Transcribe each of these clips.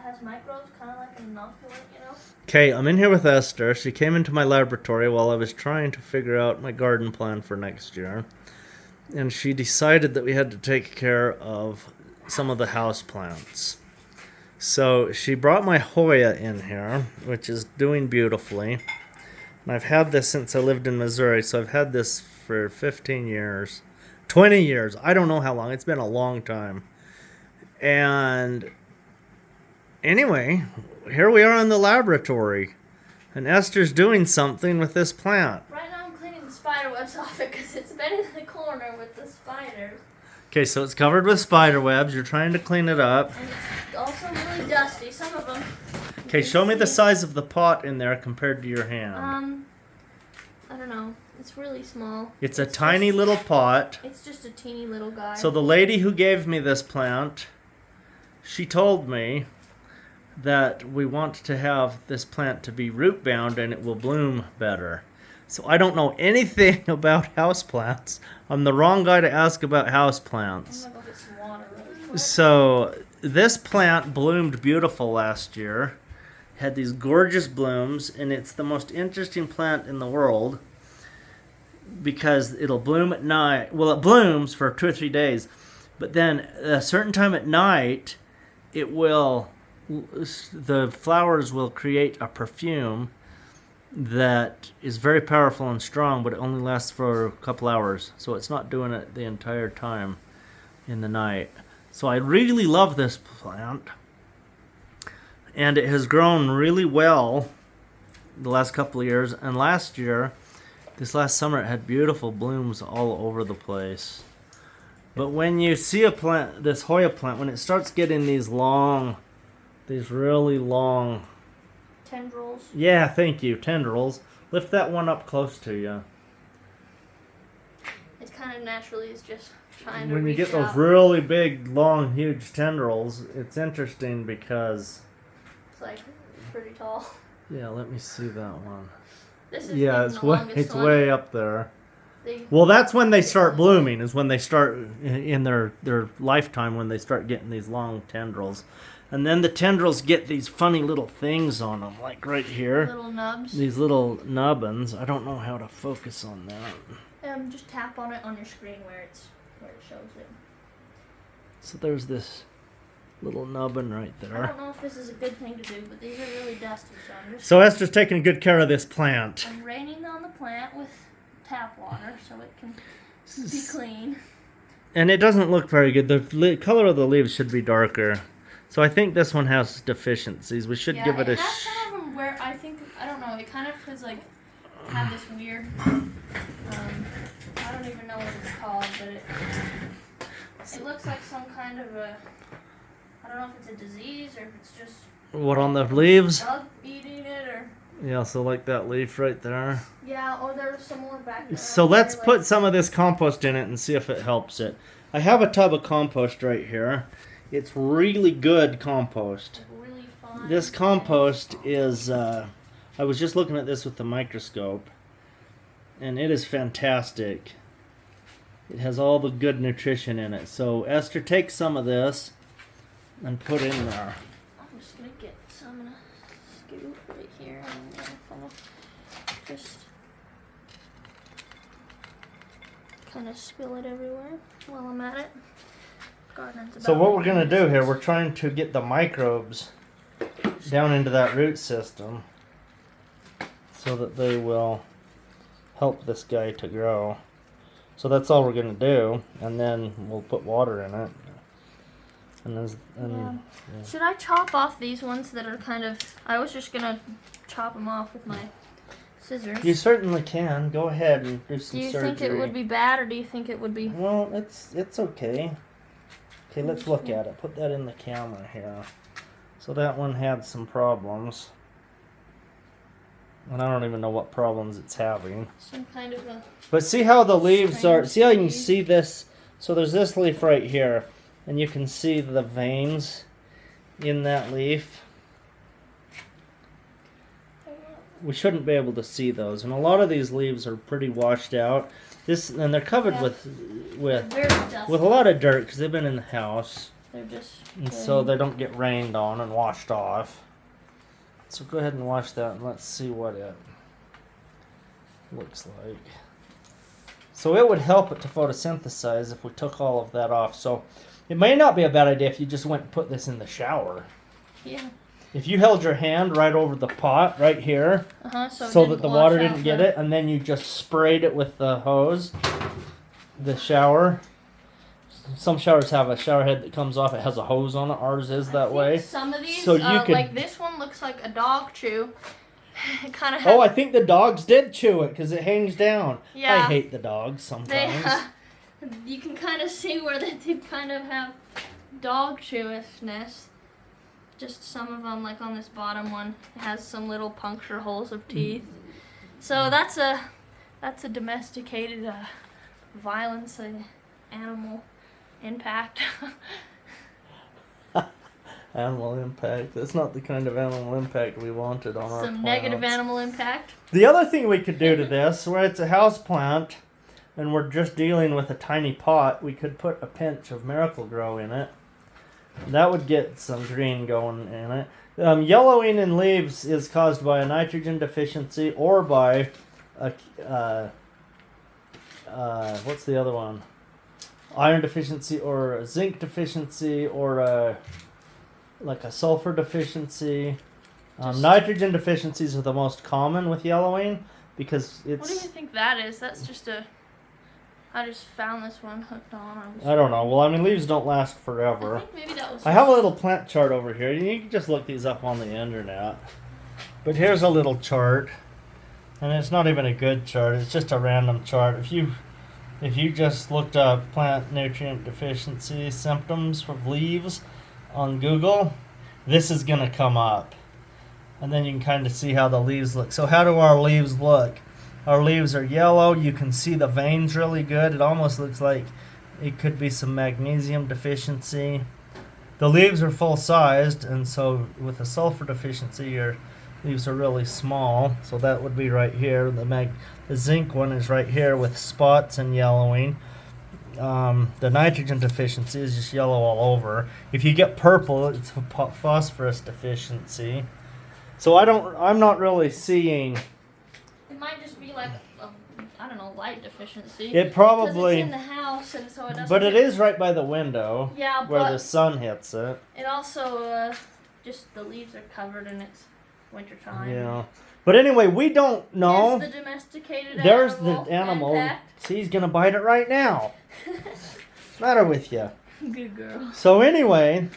has microbes, kind of like an inoculant, you know? Okay, I'm in here with Esther. She came into my laboratory while I was trying to figure out my garden plan for next year. And she decided that we had to take care of some of the house plants. So she brought my Hoya in here, which is doing beautifully. And I've had this since I lived in Missouri, so I've had this for 15 years. 20 years. I don't know how long. It's been a long time. And anyway, here we are in the laboratory. And Esther's doing something with this plant. Right now I'm cleaning the spider webs off it because it's been in the corner with the spiders. Okay, so it's covered with spider webs. You're trying to clean it up. And it's also really dusty. Some of them. Okay, show me the size of the pot in there compared to your hand. I don't know. It's really small. It's a tiny little pot. It's just a teeny little guy. So the lady who gave me this plant, she told me that we want to have this plant to be root bound and it will bloom better. So I don't know anything about houseplants. I'm the wrong guy to ask about houseplants. I'm gonna go get some water really quick. So this plant bloomed beautiful last year. Had these gorgeous blooms, and it's the most interesting plant in the world because it'll bloom at night. Well, it blooms for 2 or 3 days, but then a certain time at night, the flowers will create a perfume that is very powerful and strong, but it only lasts for a couple hours. So it's not doing it the entire time in the night. So I really love this plant. And it has grown really well the last couple of years. And last year, this last summer, it had beautiful blooms all over the place. But when you see a plant, this Hoya plant, when it starts getting these really long... Tendrils. Yeah, thank you, tendrils. Lift that one up close to you. It kind of naturally is just trying to When you reach get those out. really big, long, huge tendrils, it's interesting because... It's like pretty tall. Yeah, let me see that one. This is Yeah, the longest it's one. way up there. They, Well, that's when they start blooming, is when they start in their lifetime, when they start getting these long tendrils. And then the tendrils get these funny little things on them, like right here. little nubs. These little nubbins. I don't know how to focus on that. Just tap on it on your screen where it shows it. So there's this little nubbin right I there. don't know if this is a good thing to do, but these are really dusty, so So Esther's taking good care of this plant. I'm raining on the plant with tap water so it can be clean. And it doesn't look very good. The color of the leaves should be darker. So I think this one has deficiencies. We should give it a... It has some of them where I don't know, it kind of has like, have this weird, I don't even know what it's called, but it looks like some kind of a, I don't know if it's a disease or if it's just... What, on the leaves? Bug eating it or... Yeah, so like that leaf right there. Yeah, or there's some more back there. So let's put some of this compost in it and see if it helps it. I have a tub of compost right here. It's really good compost. Really fine. This compost is, I was just looking at this with the microscope, and it is fantastic. It has all the good nutrition in it. So Esther, take some of this and put in there. I'm just going to get some in a scoop right here. And I'm going to just kind of spill it everywhere while I'm at it. So what we're going to do here, we're trying to get the microbes down into that root system so that they will help this guy to grow. So that's all we're going to do, and then we'll put water in it. Yeah. Should I chop off these ones that are kind of... I was just going to chop them off with my scissors. You certainly can. Go ahead and do some surgery. Do you think it would be bad, or do you think it would be... Well, it's okay. Okay, let's look at it. Put that in the camera here. So that one had some problems. And I don't even know what problems it's having. Some kind of a... But see how the leaves are... See how you can disease. see this? So there's this leaf right here. And you can see the veins in that leaf. We shouldn't be able to see those. And a lot of these leaves are pretty washed out. And they're covered with Very dusty. a lot of dirt because they've been in the house. They're just. And so they don't get rained on and washed off. So go ahead and wash that and let's see what it looks like. So it would help it to photosynthesize if we took all of that off. So it may not be a bad idea if you just went and put this in the shower. Yeah. If you held your hand right over the pot right here, so that the water didn't get it, and then you just sprayed it with the hose, the shower. Some showers have a shower head that comes off. It has a hose on it. Ours is that way. Some of these, so you could, like this one, looks like a dog chew. It kind of. Oh, I think the dogs did chew it because it hangs down. Yeah. I hate the dogs sometimes. You can kind of see where they kind of have dog chewishness. Just some of them, like on this bottom one, it has some little puncture holes of teeth. So that's a domesticated violence animal impact. Animal impact. That's not the kind of animal impact we wanted on our plants. Some negative animal impact. The other thing we could do to this, where it's a house plant, and we're just dealing with a tiny pot, we could put a pinch of Miracle-Gro in it. That would get some green going in it. Yellowing in leaves is caused by a nitrogen deficiency or by a what's the other one? Iron deficiency or a zinc deficiency or like a sulfur deficiency. Nitrogen deficiencies are the most common with yellowing because it's... What do you think that is? That's just a... I just found this one hooked on. I don't know. Well, I mean, leaves don't last forever. I think maybe that was... I have a little plant chart over here. You can just look these up on the internet. But here's a little chart. And it's not even a good chart. It's just a random chart. If you just looked up plant nutrient deficiency symptoms of leaves on Google, this is going to come up. And then you can kind of see how the leaves look. So how do our leaves look? Our leaves are yellow. You can see the veins really good. It almost looks like it could be some magnesium deficiency. The leaves are full-sized, and so with a sulfur deficiency, your leaves are really small. So that would be right here. The zinc one is right here with spots and yellowing. The nitrogen deficiency is just yellow all over. If you get purple, it's a phosphorus deficiency. So I'm not really seeing... It might just be like I don't know, light deficiency. It probably... Because it's in the house, and so it doesn't... But it is right by the window. Yeah, where the sun hits it. It also, just the leaves are covered and it's wintertime. Yeah. But anyway, we don't know. There's the domesticated There's animal. the animal. Impact. See, he's going to bite it right now. What's the matter with you? Good girl. So anyway,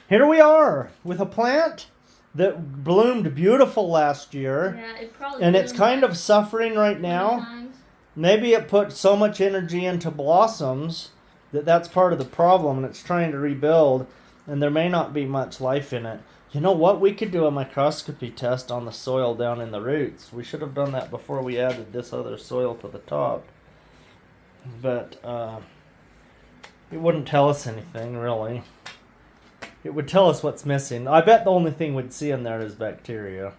here we are with a plant that bloomed beautiful last year. Yeah, it probably and it's kind of suffering right now. Times. Maybe it put so much energy into blossoms that that's part of the problem, and it's trying to rebuild, and there may not be much life in it. You know what? We could do a microscopy test on the soil down in the roots. We should have done that before we added this other soil to the top. But it wouldn't tell us anything, really. It would tell us what's missing. I bet the only thing we'd see in there is bacteria.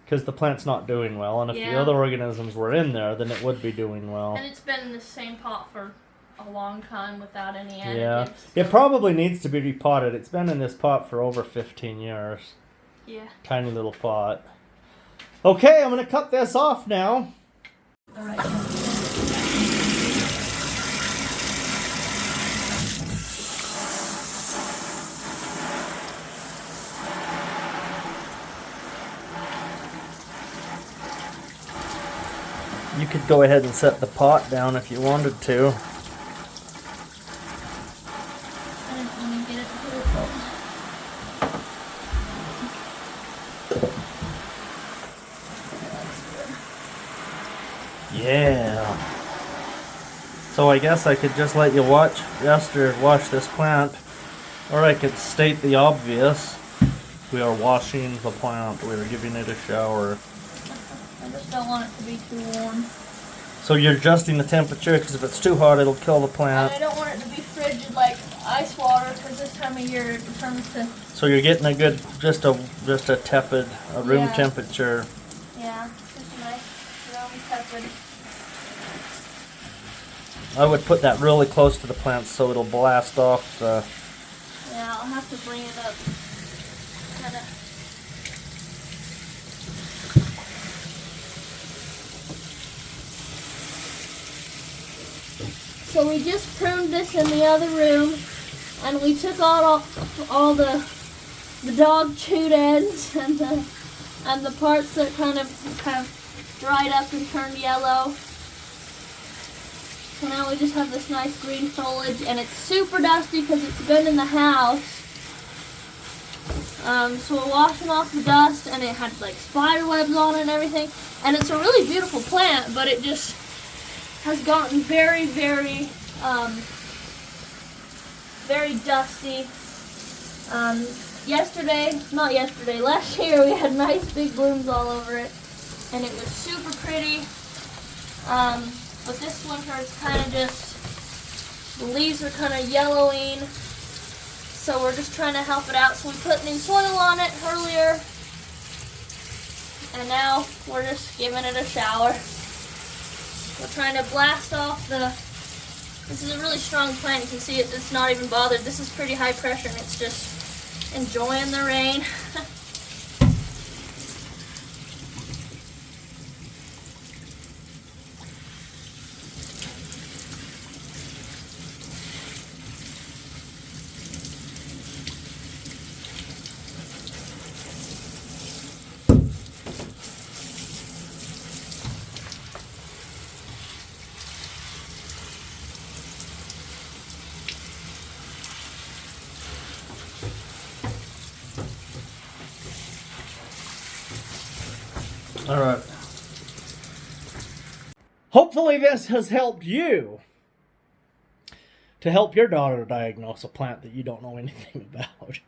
Because the plant's not doing well, and if the other organisms were in there, then it would be doing well. And it's been in the same pot for a long time without any additives. Yeah. So. It probably needs to be repotted. It's been in this pot for over 15 years. Yeah. Tiny little pot. Okay, I'm going to cut this off now. All right. You could go ahead and set the pot down if you wanted to. Yeah. So I guess I could just let you watch Esther wash this plant, or I could state the obvious. We are washing the plant. We are giving it a shower. I just don't want it to be too warm. So you're adjusting the temperature because if it's too hot, it'll kill the plant. And I don't want it to be frigid like ice water because this time of year it turns to. So you're getting a good, just a tepid, room temperature. Yeah, just a nice room tepid. I would put that really close to the plant so it'll blast off the... Yeah, I'll have to bring it up. Kinda. So we just pruned this in the other room, and we took out all the dog chewed ends and the parts that kind of have dried up and turned yellow. So now we just have this nice green foliage, and it's super dusty because it's been in the house. So we're washing off the dust, and it had like spider webs on it and everything. And it's a really beautiful plant, but it just has gotten very, very, very dusty. Last year we had nice big blooms all over it, and it was super pretty. But this winter it's kind of just, the leaves are kind of yellowing, so we're just trying to help it out. So we put new soil on it earlier, and now we're just giving it a shower. We're trying to blast off this is a really strong plant. You can see it's not even bothered. This is pretty high pressure, and it's just enjoying the rain. All right. Hopefully this has helped you to help your daughter diagnose a plant that you don't know anything about.